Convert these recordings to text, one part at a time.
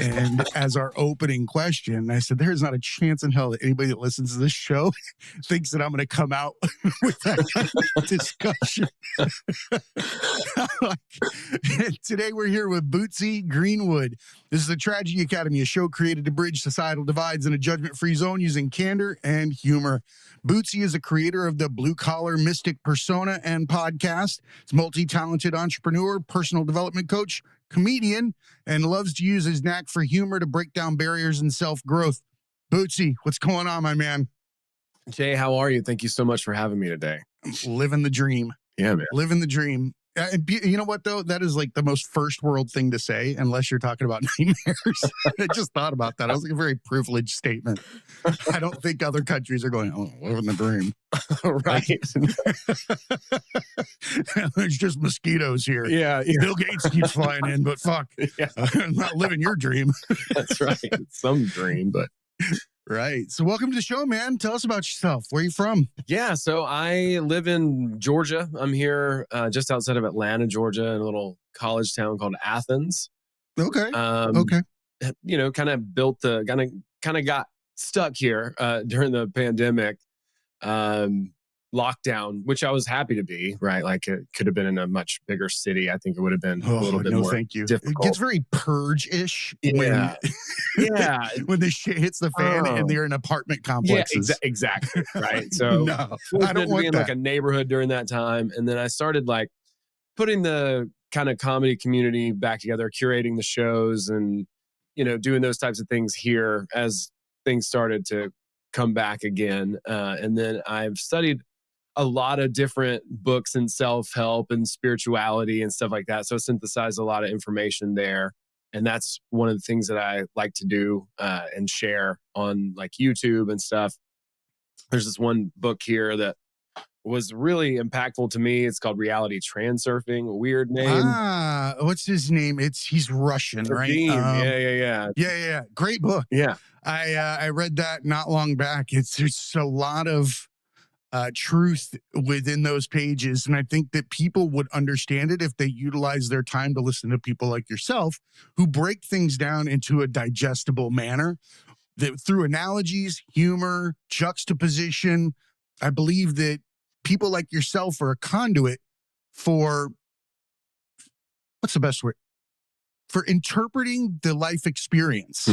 And as our opening question, I said, there's not a chance in hell that anybody that listens to this show thinks that I'm going to come out with that kind of discussion. Today we're here with Bootsy Greenwood. This is the Tragedy Academy, a show created to bridge societal divides in a judgment-free zone using candor and humor. Bootsy is a creator of the Blue Collar Mystic Persona and podcast. He's a multi-talented entrepreneur, personal development coach, comedian, and loves to use his knack for humor to break down barriers and self-growth. Bootsy, what's going on, my man? Jay, how are you? Thank you so much for having me today. Living the dream. Yeah, man. Living the dream. You know what, though? That is like the most first world thing to say, unless you're talking about nightmares. I just thought about that. I was like a very privileged statement. I don't think other countries are going, oh, living the dream. Right. There's just mosquitoes here. Yeah. Bill Gates keeps flying in, but fuck. Yeah. I'm not living your dream. That's right. It's some dream, but... Right. So welcome to the show, man. Tell us about yourself. Where are you from? Yeah. So I live in Georgia. I'm here just outside of Atlanta, Georgia, in a little college town called Athens. Okay. Okay. You know, kind of got stuck here during the pandemic lockdown, which I was happy to be, right? Like it could have been in a much bigger city. I think it would have been a little bit more difficult. It gets very purge-ish when the shit hits the fan and they're in apartment complexes. Yeah, exactly. Right. So no, I don't want be in that. like a neighborhood during that time. And then I started like putting the kind of comedy community back together, curating the shows and, you know, doing those types of things here as things started to come back again. And then I've studied a lot of different books and self-help and spirituality and stuff like that. So I synthesized a lot of information there. And that's one of the things that I like to do and share on like YouTube and stuff. There's this one book here that was really impactful to me. It's called Reality Transurfing, a weird name. What's his name? He's Russian, right? Yeah. Great book. Yeah. I read that not long back. There's a lot of truth within those pages. And I think that people would understand it if they utilize their time to listen to people like yourself who break things down into a digestible manner that through analogies, humor, juxtaposition. I believe that people like yourself are a conduit for, what's the best word? For interpreting the life experience.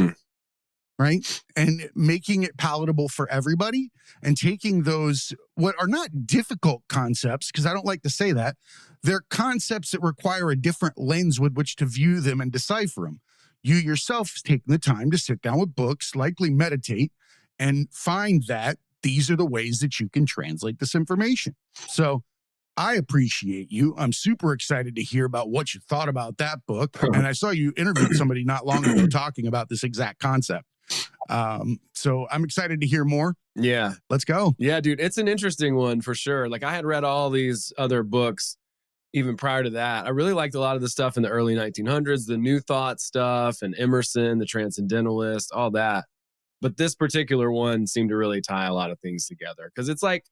Right? And making it palatable for everybody and taking those, what are not difficult concepts, because I don't like to say that, they're concepts that require a different lens with which to view them and decipher them. You yourself have taken the time to sit down with books, likely meditate, and find that these are the ways that you can translate this information. So I appreciate you. I'm super excited to hear about what you thought about that book. And I saw you interviewed somebody not long ago talking about this exact concept. So I'm excited to hear more. Yeah. Let's go. Yeah, dude. It's an interesting one for sure. Like I had read all these other books even prior to that. I really liked a lot of the stuff in the early 1900s, the New Thought stuff and Emerson, the Transcendentalist, all that. But this particular one seemed to really tie a lot of things together because it's like,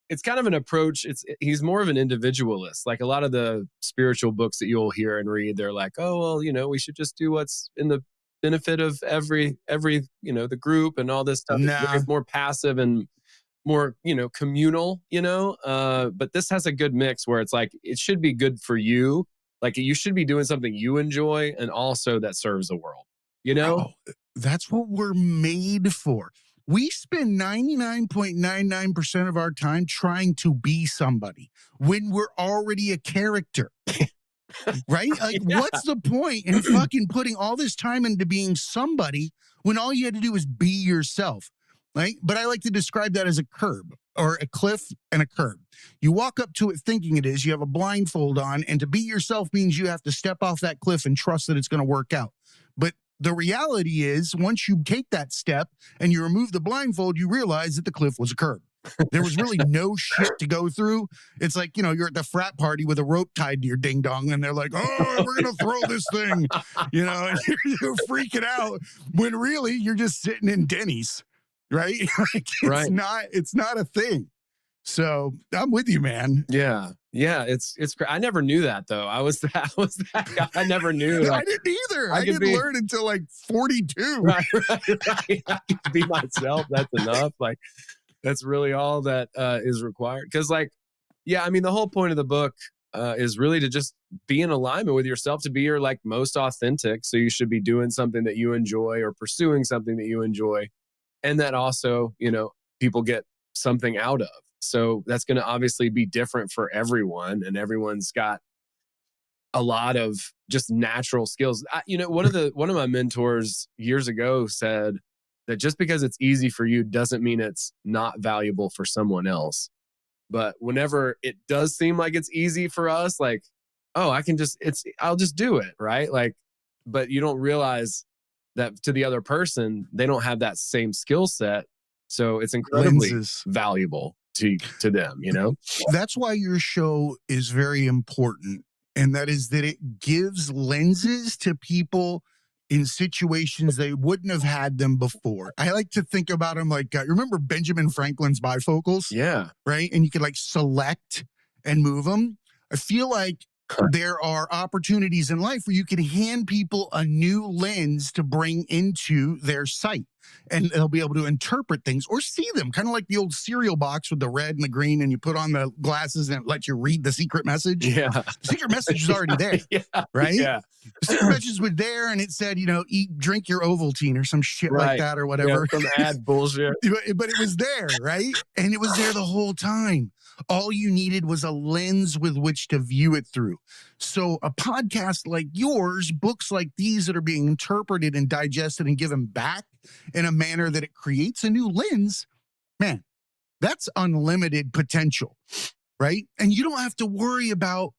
it's kind of an approach. He's more of an individualist. Like a lot of the spiritual books that you'll hear and read, they're like, oh, well, you know, we should just do what's in the benefit of every you know, the group and all this stuff. It's more passive and more, you know, communal, you know, but this has a good mix where it's like it should be good for you, like you should be doing something you enjoy and also that serves the world, you know. That's what we're made for. We spend 99.99% of our time trying to be somebody when we're already a character. Right? Like, what's the point in fucking putting all this time into being somebody when all you had to do was be yourself? Right? But I like to describe that as a curb. or a cliff and a curb. You walk up to it thinking it is, you have a blindfold on, and to be yourself means you have to step off that cliff and trust that it's going to work out. But the reality is, once you take that step and you remove the blindfold, you realize that the cliff was a curb. There was really no shit to go through. It's like, you're at the frat party with a rope tied to your ding dong, and they're like, oh, we're going to throw this thing, and you're freaking out when really you're just sitting in Denny's, right? Like, it's not a thing. So I'm with you, man. Yeah. Yeah. It's I never knew that though. I was that guy. I never knew. I didn't either. I didn't learn until like 42. Right. I could be myself. That's enough. Like, that's really all that is required. Cause like, yeah, I mean, the whole point of the book is really to just be in alignment with yourself, to be your like most authentic. So you should be doing something that you enjoy or pursuing something that you enjoy. And that also, people get something out of. So that's going to obviously be different for everyone, and everyone's got a lot of just natural skills. One of my mentors years ago said that just because it's easy for you doesn't mean it's not valuable for someone else. But whenever it does seem like it's easy for us, like, oh, I'll just do it, right? Like, but you don't realize that to the other person, they don't have that same skill set. So it's incredibly valuable to them, That's why your show is very important. And that is that it gives lenses to people in situations they wouldn't have had them before. I like to think about them like, remember Benjamin Franklin's bifocals? Yeah. Right? And you could like select and move them. I feel like there are opportunities in life where you can hand people a new lens to bring into their sight, and they'll be able to interpret things or see them, kind of like the old cereal box with the red and the green, and you put on the glasses and it lets you read the secret message. Yeah. The secret message is already there. Yeah. Right? Yeah. The secret message was there, and it said, drink your Ovaltine or some shit like that or whatever. Yeah, some ad bullshit. But it was there, right? And it was there the whole time. All you needed was a lens with which to view it through. So a podcast like yours, books like these that are being interpreted and digested and given back in a manner that it creates a new lens, man, that's unlimited potential, right? And you don't have to worry about,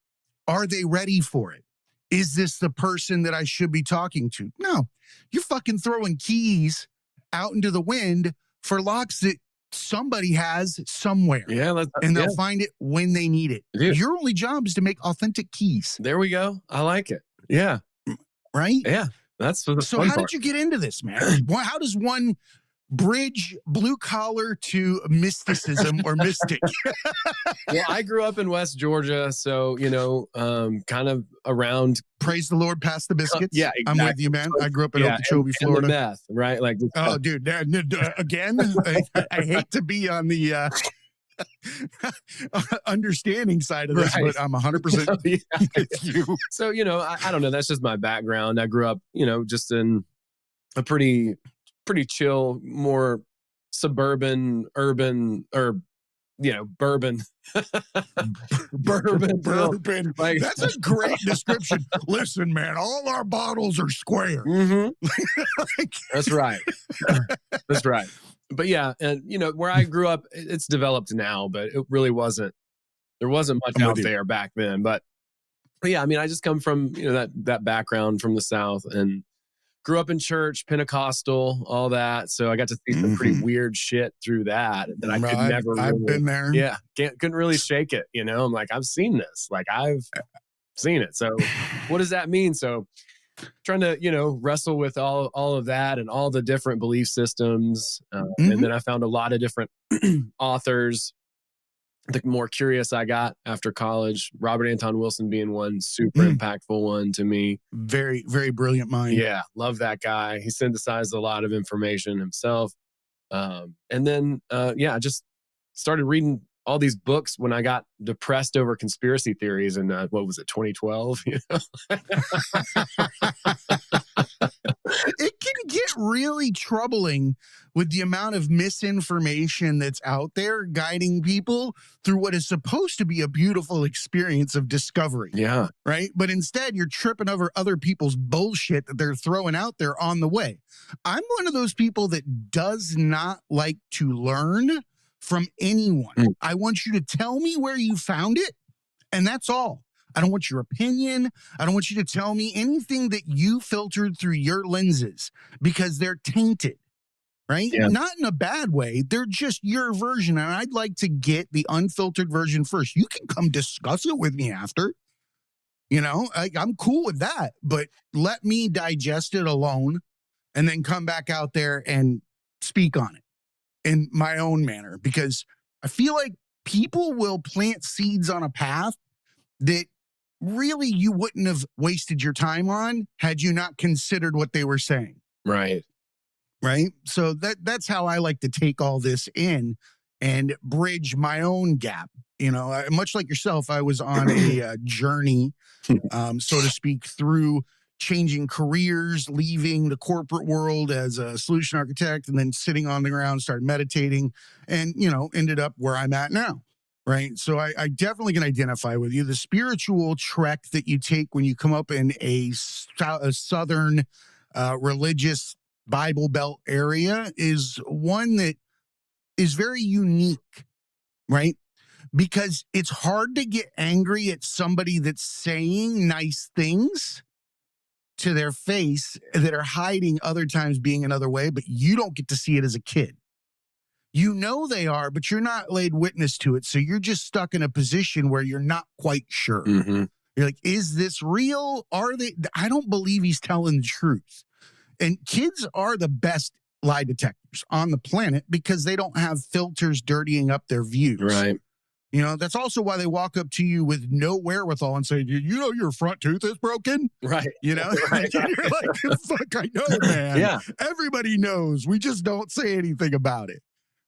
are they ready for it? Is this the person that I should be talking to? No, you're fucking throwing keys out into the wind for locks that somebody has somewhere. Yeah. And they'll find it when they need it. Dude. Your only job is to make authentic keys. There we go. I like it. Yeah. Right? Yeah. That's so how did you get into this, man? How does one bridge blue collar to mysticism or mystic? Well, I grew up in West Georgia, so kind of around. Praise the Lord, past the biscuits. Yeah, exactly. I'm with you, man. I grew up in Okeechobee, Florida. And the meth, right? Like, oh, dude, again, I hate to be on the understanding side of this, but I'm 100% with you. So I don't know. That's just my background. I grew up, just in a pretty chill, more suburban, urban, or bourbon. bourbon. Like, that's a great description. Listen, man, all our bottles are square. Mm-hmm. That's right. That's right. But yeah, and where I grew up, it's developed now, but it really wasn't. There wasn't much out there back then. But yeah, I mean, I just come from that background from the South, and grew up in church, Pentecostal, all that. So I got to see some pretty weird shit through that I could never. I've been there. Yeah, couldn't really shake it. I'm like, I've seen this. Like, I've seen it. So what does that mean? So trying to wrestle with all of that and all the different belief systems, and then I found a lot of different authors. The more curious I got after college, Robert Anton Wilson being one super impactful one to me. Very, very brilliant mind. Yeah, love that guy. He synthesized a lot of information himself. And then I just started reading all these books when I got depressed over conspiracy theories in, 2012? It can get really troubling with the amount of misinformation that's out there guiding people through what is supposed to be a beautiful experience of discovery. Yeah. Right? But instead, you're tripping over other people's bullshit that they're throwing out there on the way. I'm one of those people that does not like to learn from anyone. Mm. I want you to tell me where you found it, and that's all. I don't want your opinion. I don't want you to tell me anything that you filtered through your lenses because they're tainted, right? Yeah. Not in a bad way. They're just your version. And I'd like to get the unfiltered version first. You can come discuss it with me after. I'm cool with that, but let me digest it alone and then come back out there and speak on it in my own manner, because I feel like people will plant seeds on a path that really you wouldn't have wasted your time on had you not considered what they were saying. Right. Right. So that's how I like to take all this in and bridge my own gap. Much like yourself, I was on a journey, so to speak, through changing careers, leaving the corporate world as a solution architect, and then sitting on the ground, started meditating, and, ended up where I'm at now. Right. So I definitely can identify with you. The spiritual trek that you take when you come up in a southern religious Bible Belt area is one that is very unique, right? Because it's hard to get angry at somebody that's saying nice things to their face that are hiding other times being another way, but you don't get to see it as a kid. They are, but you're not laid witness to it. So you're just stuck in a position where you're not quite sure. Mm-hmm. You're like, is this real? Are they? I don't believe he's telling the truth. And kids are the best lie detectors on the planet because they don't have filters dirtying up their views. Right. That's also why they walk up to you with no wherewithal and say, your front tooth is broken? Right. Right. You're like, fuck, I know, man. Yeah. Everybody knows. We just don't say anything about it.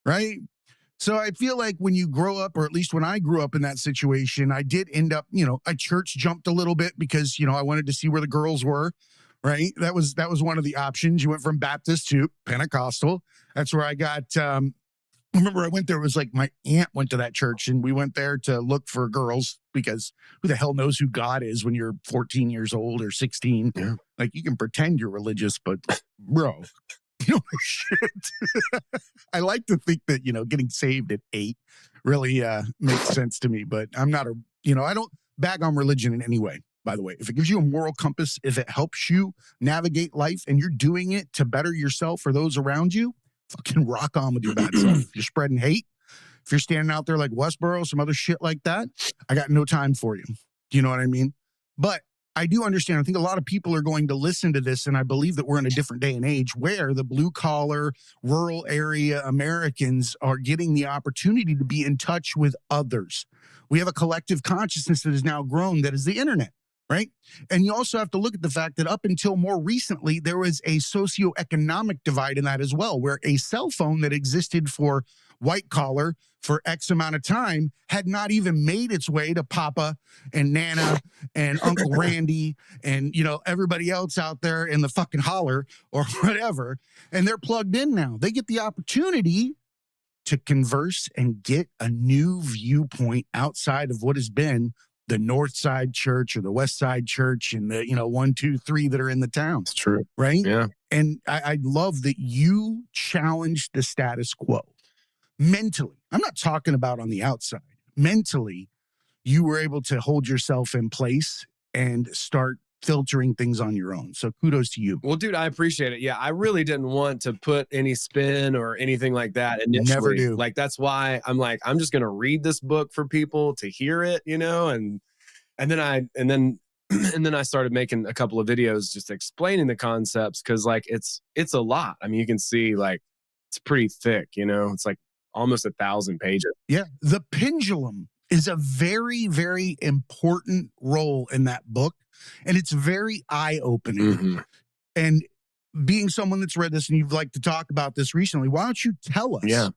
Right. So I feel like when you grow up, or at least when I grew up in that situation, I did end up, I church jumped a little bit because, I wanted to see where the girls were. Right. That was one of the options. You went from Baptist to Pentecostal. That's where I got, I remember I went there. It was like my aunt went to that church and we went there to look for girls because who the hell knows who God is when you're 14 years old or 16. Yeah. Like you can pretend you're religious, but bro, you don't know shit. I like to think that, getting saved at 8 really makes sense to me, but I'm not I don't bag on religion in any way. By the way, if it gives you a moral compass, if it helps you navigate life and you're doing it to better yourself or those around you, fucking rock on with your bad self. If you're spreading hate, if you're standing out there like Westboro, some other shit like that, I got no time for you. Do you know what I mean? But I do understand. I think a lot of people are going to listen to this, and I believe that we're in a different day and age where the blue collar, rural area Americans are getting the opportunity to be in touch with others. We have a collective consciousness that has now grown that is the internet. Right. And you also have to look at the fact that up until more recently, there was a socioeconomic divide in that as well, where a cell phone that existed for white collar for X amount of time had not even made its way to Papa and Nana and Uncle Randy and, everybody else out there in the fucking holler or whatever. And they're plugged in now. They get the opportunity to converse and get a new viewpoint outside of what has been the North Side Church or the West Side Church and the, 1, 2, 3 that are in the town. It's true. Right. Yeah. And I love that you challenged the status quo mentally. I'm not talking about on the outside. Mentally, you were able to hold yourself in place and start filtering things on your own. So kudos to you. Well, dude, I appreciate it. Yeah, I really didn't want to put any spin or anything like that initially. Never do. Like, that's why I'm like, I'm just going to read this book for people to hear it, and then I started making a couple of videos just explaining the concepts because like it's a lot. I mean, you can see like it's pretty thick, it's like almost 1,000 pages. Yeah. The pendulum is a very, very important role in that book. And it's very eye-opening. Mm-hmm. And being someone that's read this and you've liked to talk about this recently, why don't you tell us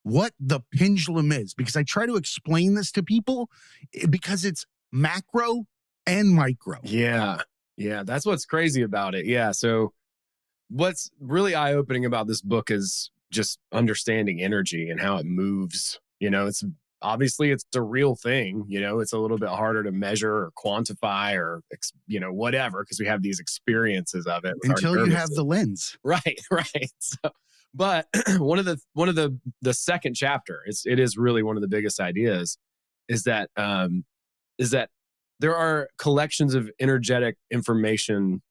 what the pendulum is? Because I try to explain this to people because it's macro and micro. Yeah. Yeah. That's what's crazy about it. Yeah. So what's really eye-opening about this book is just understanding energy and how it moves. obviously it's a real thing. It's a little bit harder to measure or quantify or, whatever, because we have these experiences of it with our Until you nervous have the system. lens. Right, right. So, but one of the second chapter, it is really one of the biggest ideas, is that there are collections of energetic information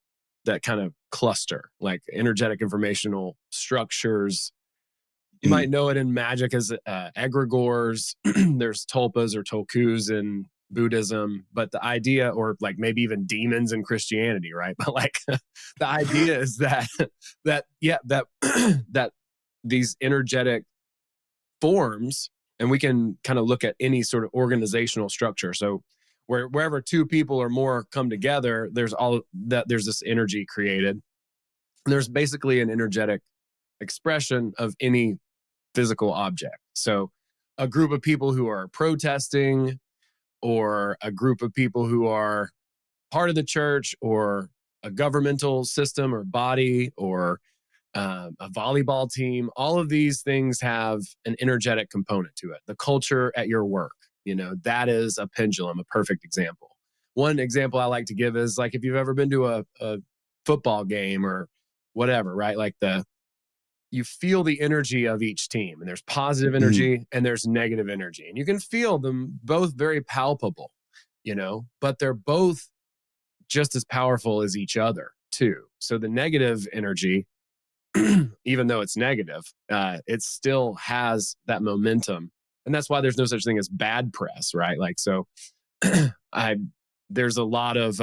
that kind of cluster, like energetic informational structures. You Mm. might know it in magic as egregores. There's tulpas or tulkus in Buddhism, but the idea, or like maybe even demons in Christianity, right? But like the idea is that that these energetic forms, and we can kind of look at any sort of organizational structure. So wherever two people or more come together, there's this energy created. There's basically an energetic expression of any physical object. So a group of people who are protesting, or a group of people who are part of the church or a governmental system or body, or a volleyball team, all of these things have an energetic component to it. The culture at your work, that is a pendulum, a perfect example. One example I like to give is like if you've ever been to a football game or whatever, right? Like you feel the energy of each team, and there's positive energy and there's negative energy, and you can feel them both very palpable, but they're both just as powerful as each other too. So the negative energy, even though it's negative, it still has that momentum. And that's why there's no such thing as bad press, right? Like, so I, there's a lot of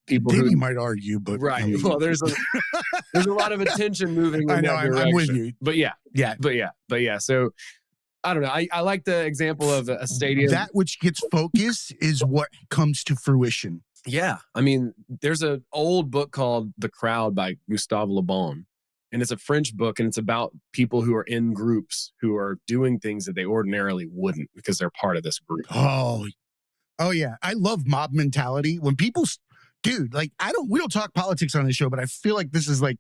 people Davey who might argue, but right. I mean, Well, there's a lot of attention moving I in know that direction. I'm with you. But yeah, Yeah, but yeah. So I don't know. I like the example of a stadium. that which gets focus is what comes to fruition. Yeah. I mean, there's an old book called The Crowd by Gustave Le Bon. And it's a French book, and it's about people who are in groups who are doing things that they ordinarily wouldn't because they're part of this group. Oh yeah. I love mob mentality. When people, dude, like we don't talk politics on this show, but I feel like this is like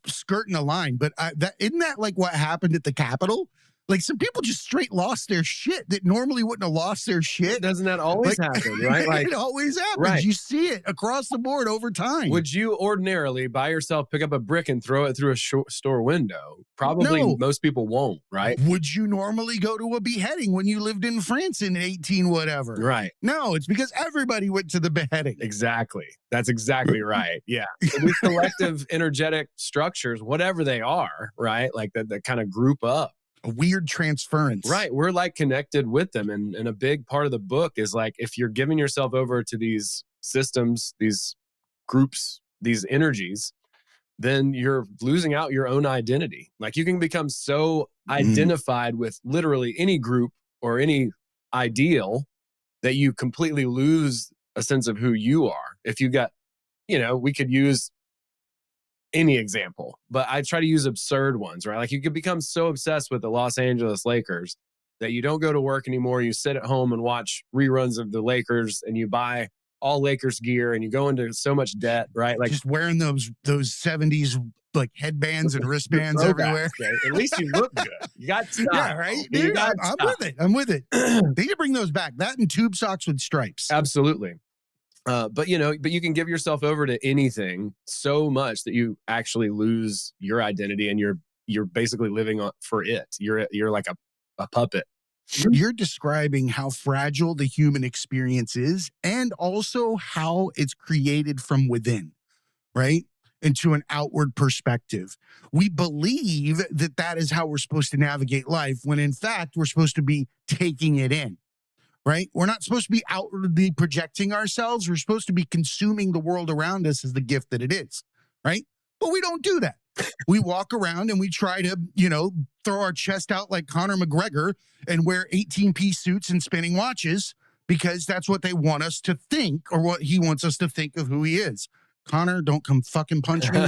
skirting a line. But isn't that like what happened at the Capitol? Like some people just straight lost their shit that normally wouldn't have lost their shit. Doesn't that always happen, right? Like it always happens. Right. You see it across the board over time. Would you ordinarily by yourself pick up a brick and throw it through a store window? Probably No. most people won't, right? Would you normally go to a beheading when you lived in France in 18 whatever? Right. No, it's because everybody went to the beheading. Exactly. That's exactly right. Yeah. So these collective energetic structures, whatever they are, right? Like that kind of group up. A weird transference. Right. We're like connected with them. And a big part of the book is like, if you're giving yourself over to these systems, these groups, these energies, then you're losing out your own identity. Like you can become so identified with literally any group or any ideal that you completely lose a sense of who you are. If you got, we could use any example, but I try to use absurd ones, right? Like you could become so obsessed with the Los Angeles Lakers that you don't go to work anymore. You sit at home and watch reruns of the Lakers, and you buy all Lakers gear, and you go into so much debt, right? Like just wearing those 70s like headbands and wristbands everywhere. Right? At least you look good. You got style. Yeah, right. Dude, I'm with it. They need to bring those back. That and tube socks with stripes. Absolutely. But you can give yourself over to anything so much that you actually lose your identity, and you're basically living for it. You're like a puppet. You're describing how fragile the human experience is, and also how it's created from within, right? Into an outward perspective. We believe that is how we're supposed to navigate life, when in fact, we're supposed to be taking it in. Right? We're not supposed to be outwardly projecting ourselves. We're supposed to be consuming the world around us as the gift that it is. Right? But we don't do that. We walk around and we try to, throw our chest out like Conor McGregor and wear 18-piece suits and spinning watches because that's what they want us to think, or what he wants us to think of who he is. Conor, don't come fucking punch me.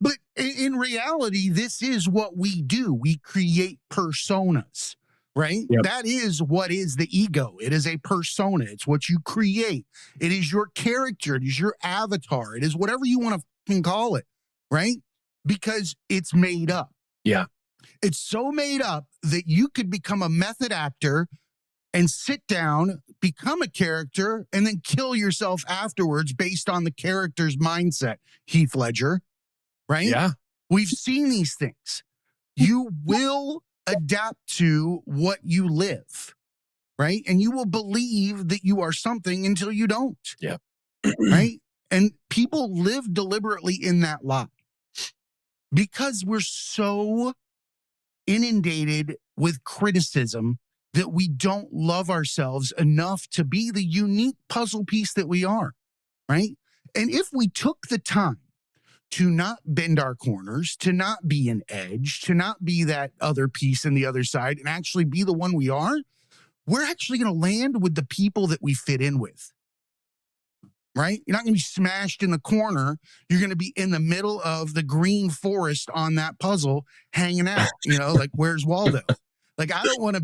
But in reality, this is what we do. We create personas. Right? Yep. That is what is the ego. It is a persona. It's what you create. It is your character. It is your avatar. It is whatever you want to call it. Right? Because it's made up. Yeah. It's so made up that you could become a method actor and sit down, become a character, and then kill yourself afterwards based on the character's mindset, Heath Ledger, right? Yeah. We've seen these things. You will adapt to what you live, right? And you will believe that you are something until you don't. Yeah. Right? And people live deliberately in that lie because we're so inundated with criticism that we don't love ourselves enough to be the unique puzzle piece that we are, right? And if we took the time to not bend our corners, to not be an edge, to not be that other piece in the other side, and actually be the one we are, we're actually going to land with the people that we fit in with, right? You're not going to be smashed in the corner. You're going to be in the middle of the green forest on that puzzle, hanging out, like, where's Waldo? Like, I don't want to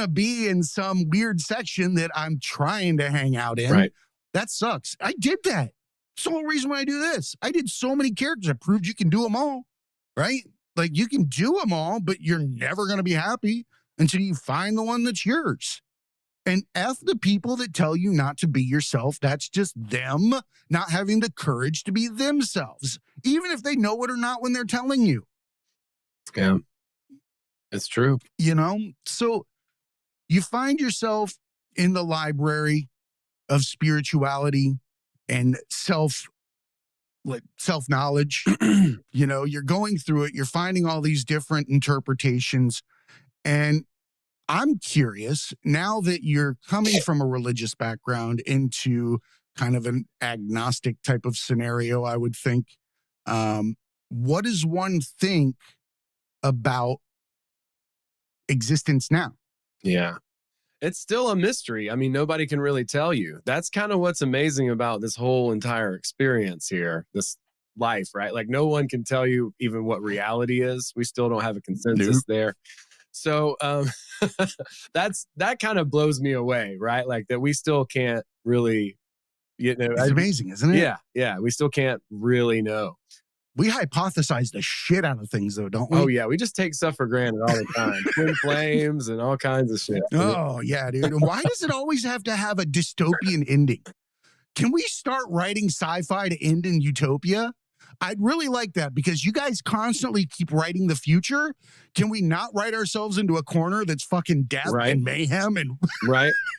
be in some weird section that I'm trying to hang out in. Right. That sucks. I did that. It's the whole reason why I do this. I did so many characters. I proved you can do them all, right? Like, you can do them all, but you're never going to be happy until you find the one that's yours. And F the people that tell you not to be yourself. That's just them not having the courage to be themselves, even if they know it or not when they're telling you. Yeah, it's true. So you find yourself in the library of spirituality and self-knowledge. You're going through it. You're finding all these different interpretations. And I'm curious, now that you're coming from a religious background into kind of an agnostic type of scenario, I would think, what does one think about existence now? Yeah. It's still a mystery. I mean, nobody can really tell you. That's kind of what's amazing about this whole entire experience here, this life, right? Like, no one can tell you even what reality is. We still don't have a consensus there. So that kind of blows me away, right? Like, that we still can't really, It's amazing, isn't it? Yeah. We still can't really know. We hypothesize the shit out of things, though, don't we? Oh, yeah. We just take stuff for granted all the time. Twin flames and all kinds of shit. Oh, yeah, dude. And why does it always have to have a dystopian ending? Can we start writing sci-fi to end in utopia? I'd really like that, because you guys constantly keep writing the future. Can we not write ourselves into a corner that's fucking death and mayhem and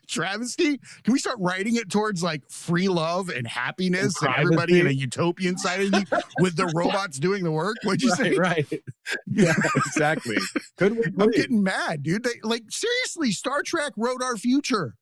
travesty? Can we start writing it towards like free love and happiness and everybody in a utopian side of you with the robots doing the work? What'd you say? Right. Yeah, exactly. I'm getting mad, dude. Seriously, Star Trek wrote our future.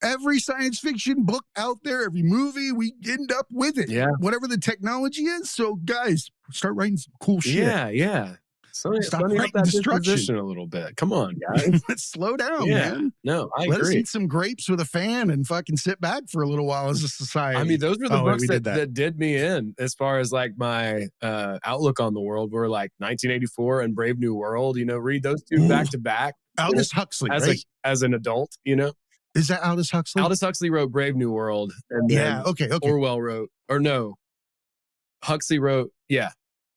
Every science fiction book out there, every movie, we end up with it. Yeah. Whatever the technology is. So, guys, start writing some cool shit. Yeah. Stop writing that destruction a little bit. Come on, guys. Let's slow down, man. No, I Let agree. us eat some grapes with a fan and fucking sit back for a little while as a society. I mean, those were the books that did me in as far as like my outlook on the world were like 1984 and Brave New World. Read those two back to back. Aldous Huxley, as an adult, Is that Aldous Huxley? Aldous Huxley wrote Brave New World. And then okay. Orwell wrote, Huxley wrote,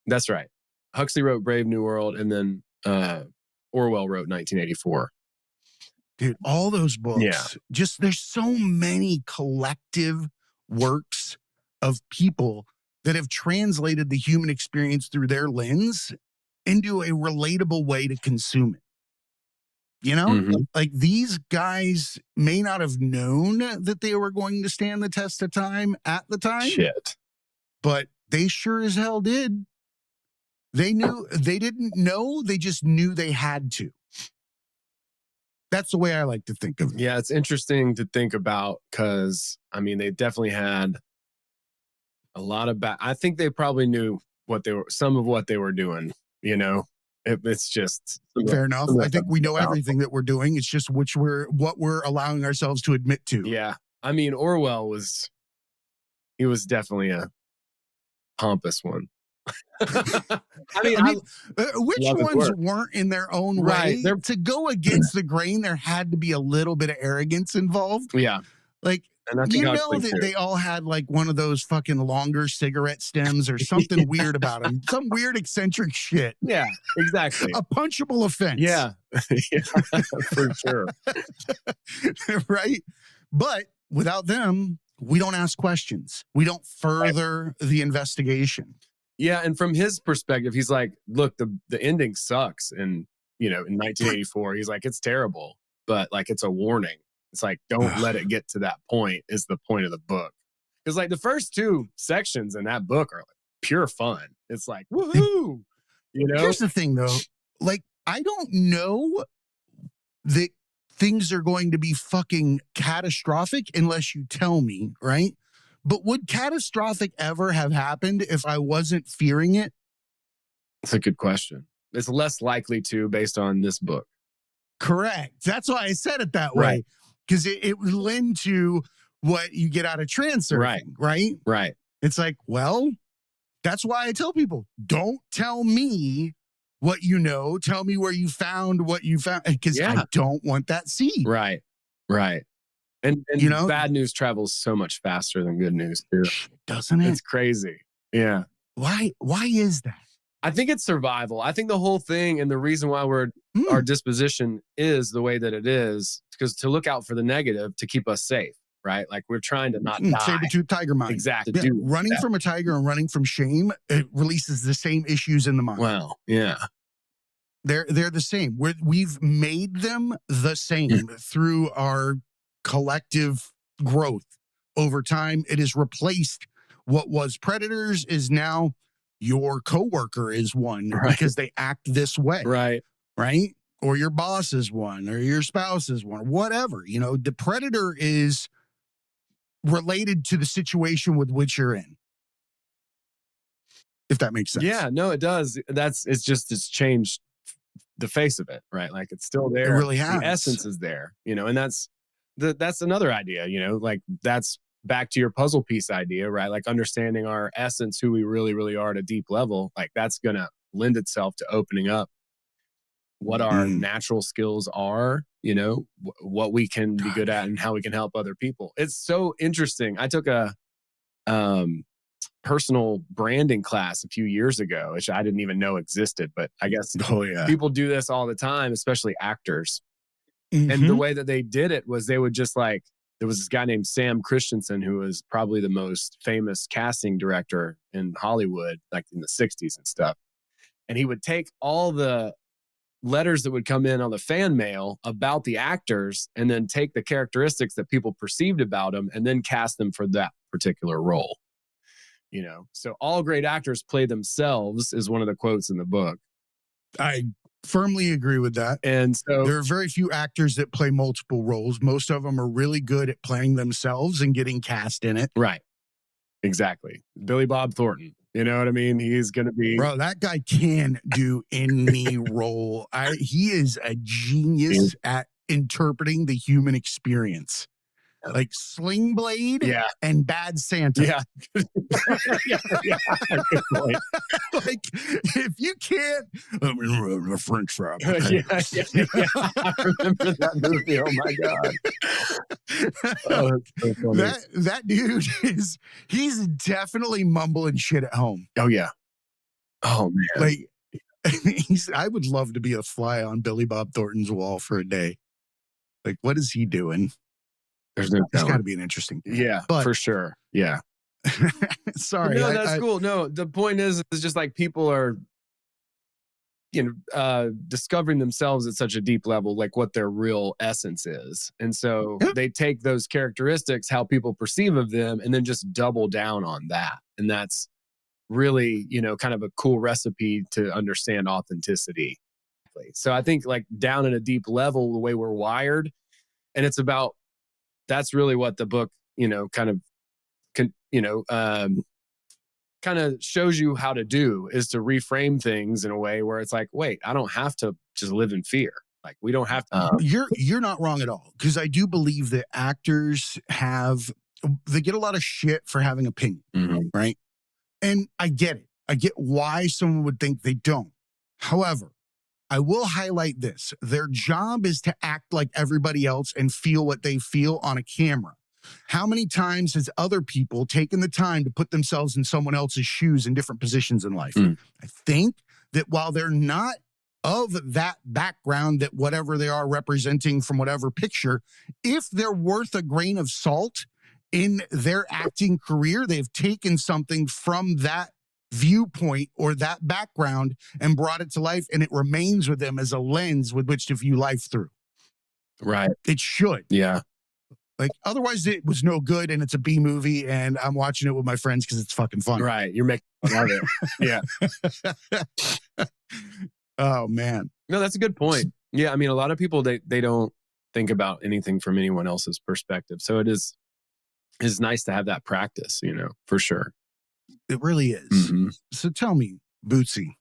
that's right. Huxley wrote Brave New World, and then Orwell wrote 1984. Dude, all those books, there's so many collective works of people that have translated the human experience through their lens into a relatable way to consume it. Like, these guys may not have known that they were going to stand the test of time at the time. Shit. But they sure as hell did. They didn't know, they just knew they had to. That's the way I like to think of it. Yeah, it's interesting to think about, because, I mean, they definitely had a lot of I think they probably knew some of what they were doing, It's just fair enough. I think we know everything that we're doing. It's just what we're allowing ourselves to admit to. Yeah. I mean, Orwell was definitely a pompous one. Which ones weren't in their own way? To go against the grain, there had to be a little bit of arrogance involved. Yeah. Like, And I think You I know actually that do. they all had like one of those fucking longer cigarette stems or something weird about them, some weird eccentric shit. Yeah, exactly. A punchable offense. Yeah, yeah, for sure. Right? But without them, we don't ask questions. We don't further the investigation. Yeah, and from his perspective, he's like, look, the ending sucks. And in 1984, he's like, it's terrible, but like it's a warning. It's like, don't let it get to that point, is the point of the book. Because like the first two sections in that book are like pure fun. It's like, woohoo. Here's the thing though, like, I don't know that things are going to be fucking catastrophic unless you tell me, right? But would catastrophic ever have happened if I wasn't fearing it? It's a good question. It's less likely to based on this book. Correct. That's why I said it that Right. way. Because it would lend to what you get out of transurfing, right? Right. It's like, well, that's why I tell people, don't tell me what you know. Tell me where you found what you found. Because I don't want that seed. Right. Right. And bad news travels so much faster than good news too. Doesn't it? It's crazy. Yeah. Why is that? I think it's survival. I think the whole thing and the reason why our disposition is the way that it is, because to look out for the negative to keep us safe, right? Like we're trying to not die. Saber-tooth tiger mind. Exactly. Yeah, running from a tiger and running from shame, it releases the same issues in the mind. Wow. Yeah. They're the same. We've made them the same through our collective growth over time. It has replaced what was predators is now your coworker is one because they act this way. Right. Or your boss is one, or your spouse is one, whatever. The predator is related to the situation with which you're in. If that makes sense. Yeah, no, it does. It's changed the face of it, right? Like it's still there. It really has. The essence is there, and that's another idea, like that's back to your puzzle piece idea, right? Like understanding our essence, who we really, really are at a deep level, like that's going to lend itself to opening up what our natural skills are, what we can be good at and how we can help other people. It's so interesting. I took a personal branding class a few years ago, which I didn't even know existed, but I guess people do this all the time, especially actors. And the way that they did it was they would just like, there was this guy named Sam Christensen, who was probably the most famous casting director in Hollywood, like in the 60s and stuff. And he would take all the letters that would come in on the fan mail about the actors and then take the characteristics that people perceived about them and then cast them for that particular role. So all great actors play themselves is one of the quotes in the book. I firmly agree with that. And so there are very few actors that play multiple roles. Most of them are really good at playing themselves and getting cast in it. Right. Exactly. Billy Bob Thornton. You know what I mean? He's going to be... Bro, that guy can do any role. He is a genius at interpreting the human experience. Like Sling Blade and Bad Santa. Yeah. Good point. Like, if you can't, the French fry. Yeah. I remember that movie. Oh my God. Oh, that's so funny. That dude he's definitely mumbling shit at home. Oh yeah. Oh man. Like I would love to be a fly on Billy Bob Thornton's wall for a day. Like, what is he doing? There's no It's got to be an interesting thing. Yeah, but, for sure. Yeah. Sorry. No, that's cool. No, the point is just like people are, discovering themselves at such a deep level, like what their real essence is. And so they take those characteristics, how people perceive of them, and then just double down on that. And that's really, kind of a cool recipe to understand authenticity. So I think like down at a deep level, the way we're wired, and it's about, that's really what the book, kind of shows you how to do, is to reframe things in a way where it's like, wait, I don't have to just live in fear. Like we don't have to. You're not wrong at all. Because I do believe that actors they get a lot of shit for having opinion, right? And I get it. I get why someone would think they don't. However, I will highlight this. Their job is to act like everybody else and feel what they feel on a camera. How many times has other people taken the time to put themselves in someone else's shoes in different positions in life? Mm. I think that while they're not of that background, that whatever they are representing from whatever picture, if they're worth a grain of salt in their acting career, they've taken something from that viewpoint or that background and brought it to life, and it remains with them as a lens with which to view life through. Right. It should. Yeah. Like, otherwise it was no good and it's a B movie and I'm watching it with my friends because it's fucking fun. Right. You're making fun of it. Yeah. Oh man. No, that's a good point. Yeah. I mean, a lot of people, they don't think about anything from anyone else's perspective. So it's nice to have that practice, for sure. It really is. Mhm. So tell me, Bootsy,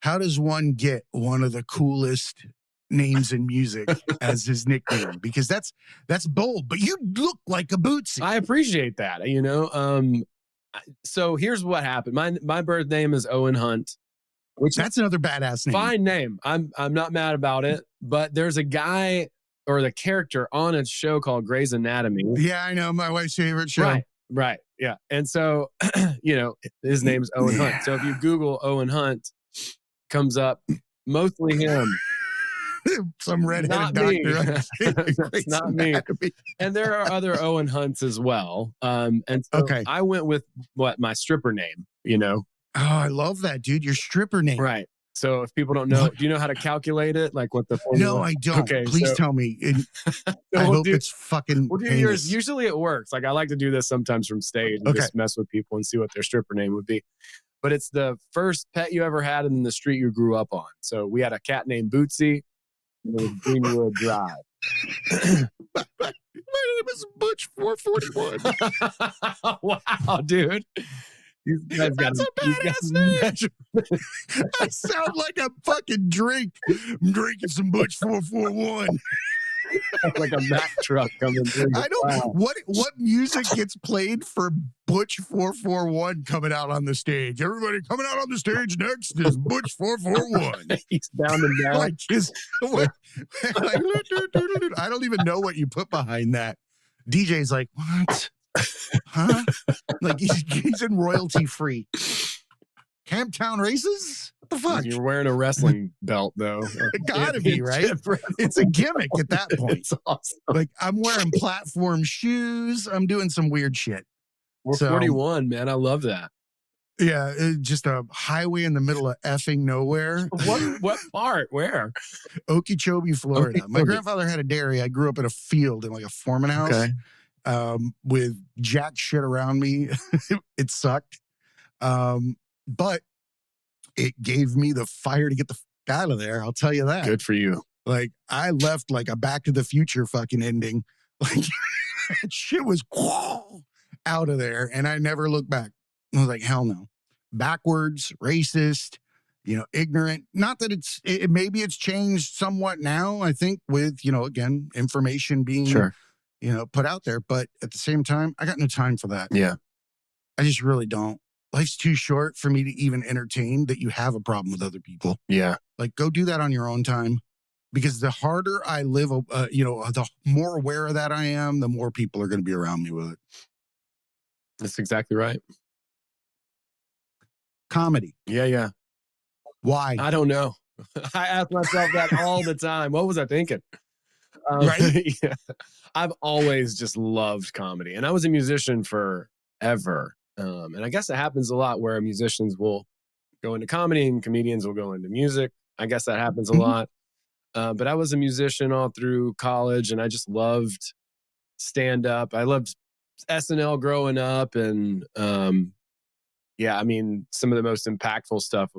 how does one get one of the coolest names in music as his nickname? Because that's bold, but you look like a Bootsy. I appreciate that. So here's what happened. My birth name is Owen Hunt, which That's another badass name. fine name. I'm not mad about it. But there's a guy or the character on a show called Grey's Anatomy. Yeah, I know, my wife's favorite show. Right. Yeah. And so, his name's Owen Hunt. So if you Google Owen Hunt, comes up mostly him. Some redheaded Not me. doctor. That's not me. And there are other Owen Hunts as well. And so Okay. I went with my stripper name, Oh, I love that, dude. Your stripper name. Right. So if people don't know, do you know how to calculate it? Like what the formula? No, I don't. Okay, Please tell me. I hope it's fucking We'll do heinous. yours. Usually it works. Like I like to do this sometimes from stage and just mess with people and see what their stripper name would be. But it's the first pet you ever had and then the street you grew up on. So we had a cat named Bootsy. And it was Greenwood Drive. My name is Butch 441. Wow, dude. That's a badass name. I sound like a fucking drink. I'm drinking some Butch 441. Like a Mack truck coming through. I don't. What music gets played for Butch 441 coming out on the stage? Everybody coming out on the stage next is Butch 441. He's down and down. Like I don't even know what you put behind that. DJ's like, what? Huh? Like he's in royalty free. Camptown races? What the fuck? You're wearing a wrestling belt, though. It gotta be, right? It's a gimmick at that point. It's awesome. Like I'm wearing platform shoes. I'm doing some weird shit. We're 41, man. I love that. Yeah, just a highway in the middle of effing nowhere. What part? Where? Okeechobee, Florida. My grandfather had a dairy. I grew up in a field in like a foreman house. Okay. With jack shit around me. It sucked. But it gave me the fire to get the fuck out of there. I'll tell you that. Good for you. Like I left like a Back to the Future fucking ending. Like shit was out of there and I never looked back. I was like, hell no. Backwards, racist, ignorant. Not that maybe it's changed somewhat now, I think, with, again, information being, put out there. But at the same time, I got no time for that. Yeah. I just really don't. Life's too short for me to even entertain that you have a problem with other people. Yeah. Like, go do that on your own time. Because the harder I live, the more aware of that I am, the more people are going to be around me with it. That's exactly right. Comedy. Yeah. Why? I don't know. I ask myself that all the time. What was I thinking? Right? Yeah. I've always just loved comedy. And I was a musician forever. And I guess it happens a lot where musicians will go into comedy and comedians will go into music. I guess that happens a lot. But I was a musician all through college and I just loved stand up. I loved SNL growing up. And I mean, some of the most impactful stuff,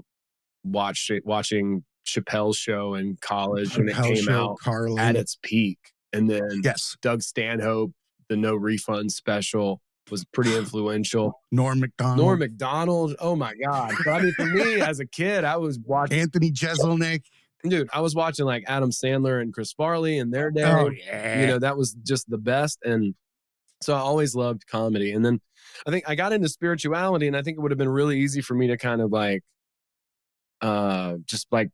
watching Chappelle's show in college when it came out at its peak. And then Doug Stanhope, the No Refund special, was pretty influential. Norm Macdonald. Oh my God. But I mean, for me as a kid, I was watching Anthony Jeselnik. Dude, I was watching like Adam Sandler and Chris Farley in their day. Oh, yeah. That was just the best. And so I always loved comedy. And then I think I got into spirituality and I think it would have been really easy for me to kind of like, just like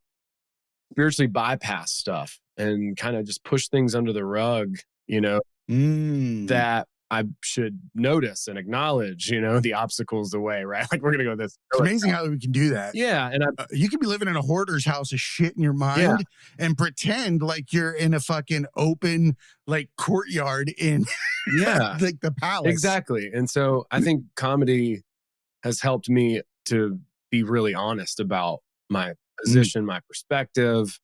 spiritually bypass stuff and kind of just push things under the rug, that I should notice and acknowledge, the obstacles the way, right? Like we're gonna go this. It's amazing how we can do that. Yeah, and You could be living in a hoarder's house of shit in your yeah, mind and pretend like you're in a fucking open like courtyard in yeah, like the palace. exactly. And so I think comedy has helped me to be really honest about my position, my perspective.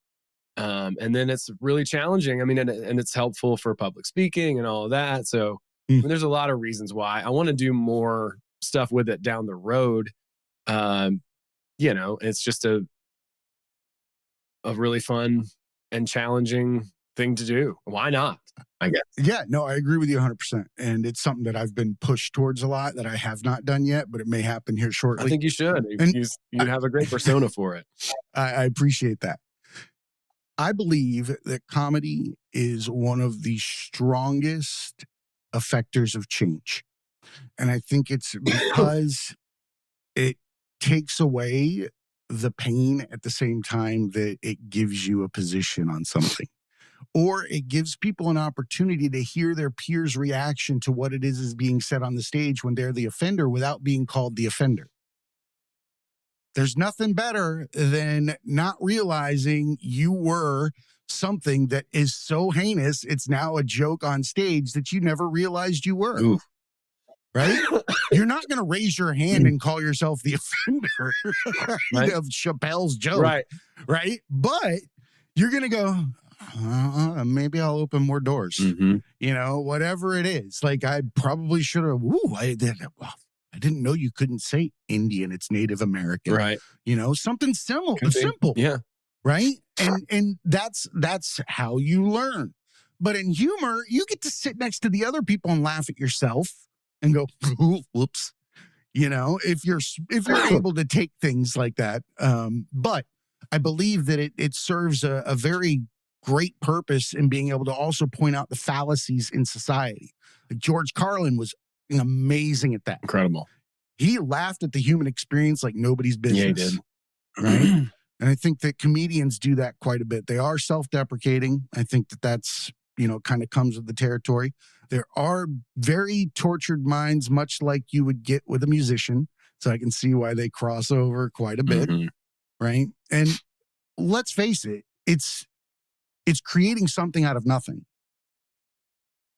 And then it's really challenging. I mean, and it's helpful for public speaking and all of that. So I Mm. mean, there's a lot of reasons why I want to do more stuff with it down the road. Um, it's just a really fun and challenging thing to do. Why not? I guess. Yeah, no, I agree with you 100%. And it's something that I've been pushed towards a lot that I have not done yet, but it may happen here I shortly. think you should. And You have a great persona for it. I appreciate that. I believe that comedy is one of the strongest effectors of change. And I think it's because it takes away the pain at the same time that it gives you a position on something. Or it gives people an opportunity to hear their peers' reaction to what it is being said on the stage when they're the offender without being called the offender. There's nothing better than not realizing you were something that is so heinous, it's now a joke on stage that you never realized you were. Ooh. Right? You're not going to raise your hand and call yourself the offender Right. of Chappelle's joke. Right. Right? But you're going to go, maybe I'll open more doors. Mhm. Whatever it is. Like I probably should have, I didn't know you couldn't say Indian. It's Native American. Right. Something simple. Could be. Simple. Yeah. Right. And that's how you learn. But in humor, you get to sit next to the other people and laugh at yourself and go, whoops. If you're able to take things like that. But I believe that it serves a very great purpose in being able to also point out the fallacies in society. Like George Carlin was amazing at that. Incredible. He laughed at the human experience like nobody's business. Yeah, he did. Right. And I think that comedians do that quite a bit. They are self-deprecating. I think that that's, kind of comes with the territory. There are very tortured minds, much like you would get with a musician. So I can see why they cross over quite a bit. Mhm. Right. And let's face it, it's creating something out of nothing.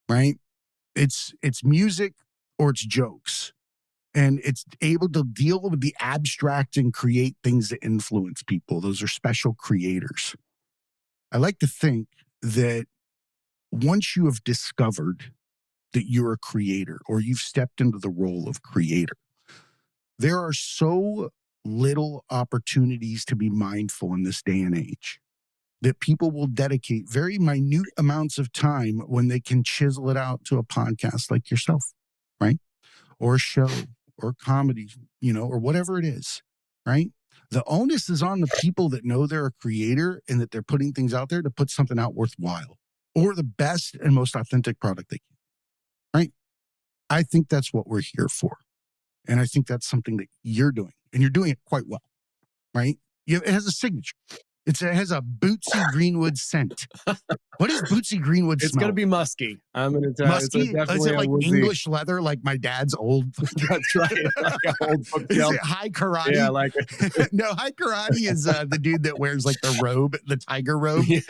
Right. It's music or it's jokes. And it's able to deal with the abstract and create things that influence people. Those are special creators. I like to think that once you have discovered that you're a creator or you've stepped into the role of creator, there are so little opportunities to be mindful in this day and age that people will dedicate very minute amounts of time when they can chisel it out to a podcast like yourself, right? Or a show or comedy, or whatever it is, right? The onus is on the people that know they're a creator and that they're putting things out there to put something out worthwhile or the best and most authentic product they can, right? I think that's what we're here for. And I think that's something that you're doing and you're doing it quite well, right? It has a signature. It has a Bootsy Greenwood scent. What does Bootsy Greenwood It's smell? going to be musky. I'm going to tell musky? you. Is it like English leather, like my dad's old? That's right. Like an old Is bookshelf. it high karate? Yeah, like it. No, high karate is the dude that wears like the robe, the tiger robe. Yeah.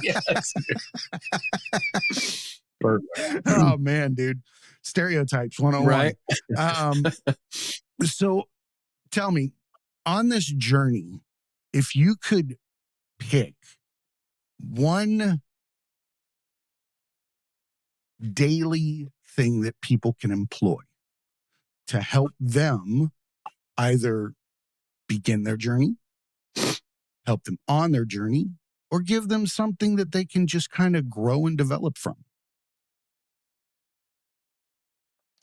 Yes. Perfect. Oh man, dude. Stereotypes 101. Right. So tell me, on this journey, if you could pick one daily thing that people can employ to help them either begin their journey, help them on their journey, or give them something that they can just kind of grow and develop from.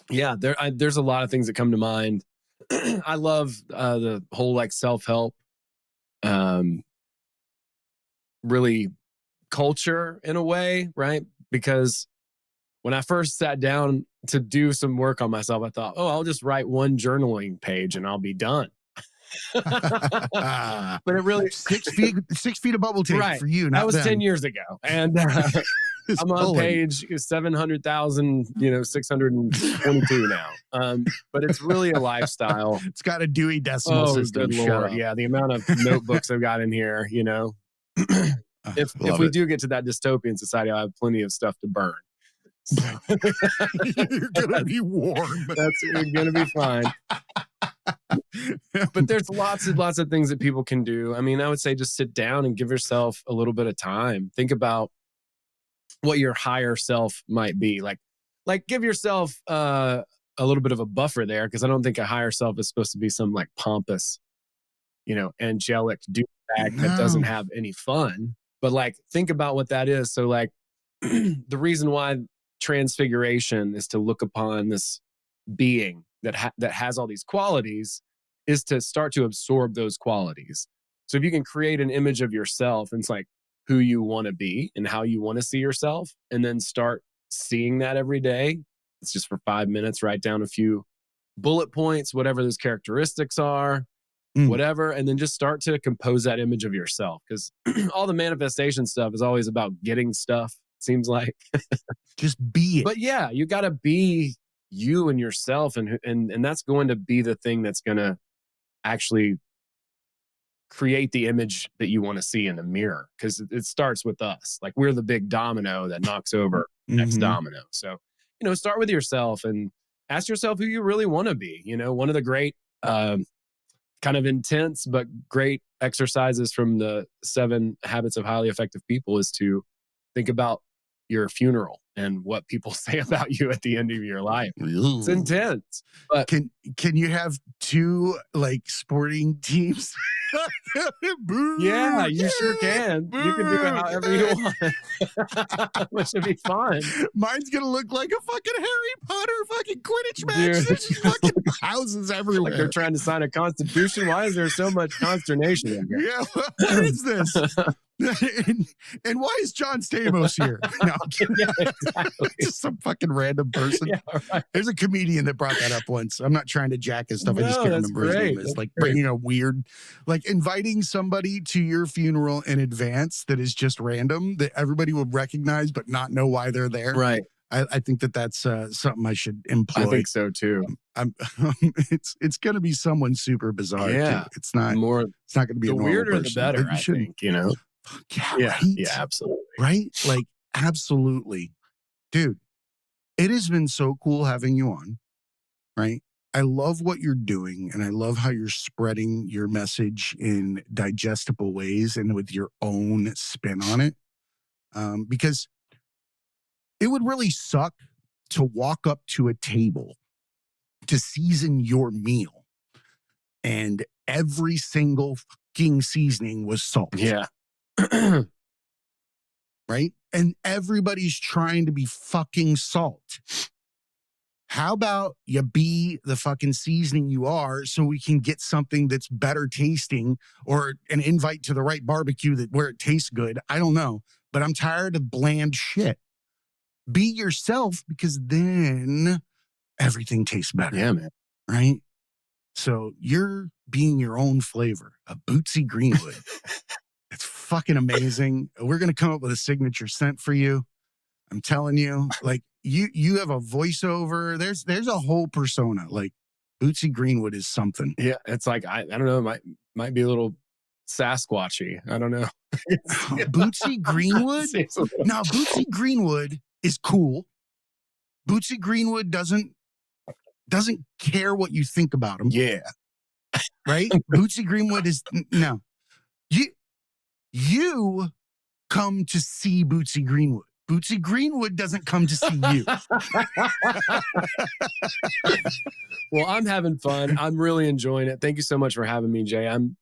Yeah, there's a lot of things that come to mind. I love the whole like self-help, really culture in a way, right? Because when I first sat down to do some work on myself, I thought, oh, I'll just write one journaling page and I'll be done. But it really 6 feet of bubble tape right. for you. That Not was them. 10 years ago. And Just I'm on pulling. page 700,622 now. But it's really a lifestyle. It's got a Dewey Decimal System. Good Shut Lord. up. Yeah. The amount of notebooks I've got in here, if Love we it. do get to that dystopian society, I'll have plenty of stuff to burn. So You're gonna be warm. you're gonna be fine. But there's lots of things that people can do. I mean, I would say just sit down and give yourself a little bit of time. Think about what your higher self might be. Like give yourself a little bit of a buffer there, because I don't think a higher self is supposed to be some like pompous, angelic douchebag that doesn't have any fun. But like, think about what that is. So like the reason why transfiguration is to look upon this being that has all these qualities is to start to absorb those qualities. So if you can create an image of yourself, and it's like who you want to be and how you want to see yourself, and then start seeing that every day. It's just for 5 minutes, write down a few bullet points, whatever those characteristics are, whatever, and then just start to compose that image of yourself. Because all the manifestation stuff is always about getting stuff, seems like. Just be it. But yeah, you got to be you and yourself, and that's going to be the thing that's going to actually create the image that you want to see in the mirror, because it starts with us. Like, we're the big domino that knocks over next domino. So start with yourself and ask yourself who you really want to be. One of the great kind of intense but great exercises from the 7 Habits of Highly Effective People is to think about your funeral and what people say about you at the end of your life. It's intense. But can you have 2 like sporting teams? Yeah, you sure can. You can do it however you want. Which would be fun. Mine's gonna look like a fucking Harry Potter fucking Quidditch match. Dude. There's fucking houses everywhere. Like they're trying to sign a constitution. Why is there so much consternation in here? Yeah, what is this? and why is John Stamos here? No, I'm kidding. Yeah, exactly. Just some fucking random person. Yeah, right. There's a comedian that brought that up once. I'm not trying to jack his stuff. I just No, can't that's remember his name. great. It's That's like great. bringing a weird, like inviting somebody to your funeral in advance that is just random, that everybody would recognize but not know why they're there. Right. I think that's something I should employ. I think so too. It's going to be someone super bizarre. Yeah. Too. It's not More going to be the a normal weirder the person, better, but you I shouldn't- think, Yeah, Yeah, right? yeah, absolutely. Right? Like, absolutely. Dude, it has been so cool having you on, right? I love what you're doing, and I love how you're spreading your message in digestible ways and with your own spin on it. Because it would really suck to walk up to a table to season your meal, and every single fucking seasoning was salt. Yeah. Right? And everybody's trying to be fucking salt. How about you be the fucking seasoning you are, so we can get something that's better tasting, or an invite to the right barbecue where it tastes good? I don't know, but I'm tired of bland shit. Be yourself, because then everything tastes better. Yeah, man. Right? So you're being your own flavor, a Bootsy Greenwood. It's fucking amazing. We're going to come up with a signature scent for you. I'm telling you, like you have a voiceover. There's a whole persona. Like Bootsy Greenwood is something. Yeah. It's like, I don't know, might be a little Sasquatchy. I don't know. Bootsy Greenwood? Seems a little- Now, Bootsy Greenwood is cool. Bootsy Greenwood doesn't care what you think about him. Yeah. Right? Bootsy Greenwood is no. You come to see Bootsy Greenwood. Bootsy Greenwood doesn't come to see you. Well, I'm having fun. I'm really enjoying it. Thank you so much for having me, Jay. I'm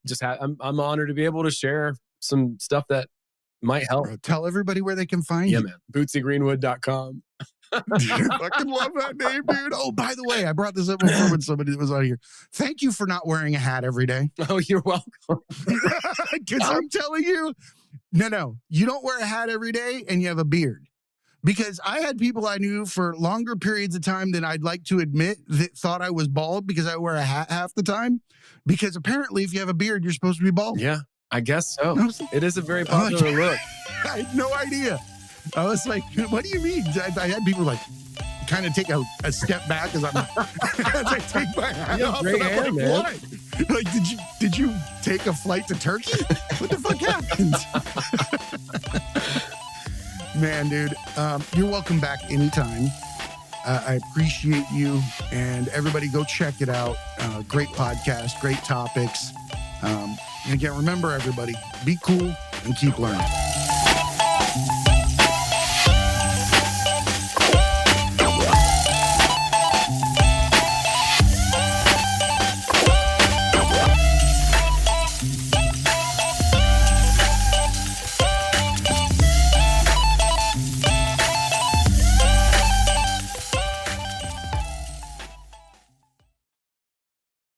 honored to be able to share some stuff that might help. Bro, tell everybody where they can find Yeah, you. man. BootsyGreenwood.com. Dude, I fucking love that name, dude. Oh, by the way, I brought this up before when somebody was on here. Thank you for not wearing a hat every day. Oh, you're welcome. Because I'm telling you, no, you don't wear a hat every day and you have a beard. Because I had people I knew for longer periods of time than I'd like to admit that thought I was bald because I wear a hat half the time. Because apparently, if you have a beard, you're supposed to be bald. Yeah, I guess so. I was like, It is a very popular look. I had no idea. I was like, what do you mean? I had people like kind of take a step back as I take my hat You have off. great And I'm hair, like, man. what? Like, did you take a flight to Turkey? What the fuck happened? Man, dude, you're welcome back anytime. I appreciate you, and everybody go check it out. Great podcast, great topics. And again, remember everybody, be cool and keep learning.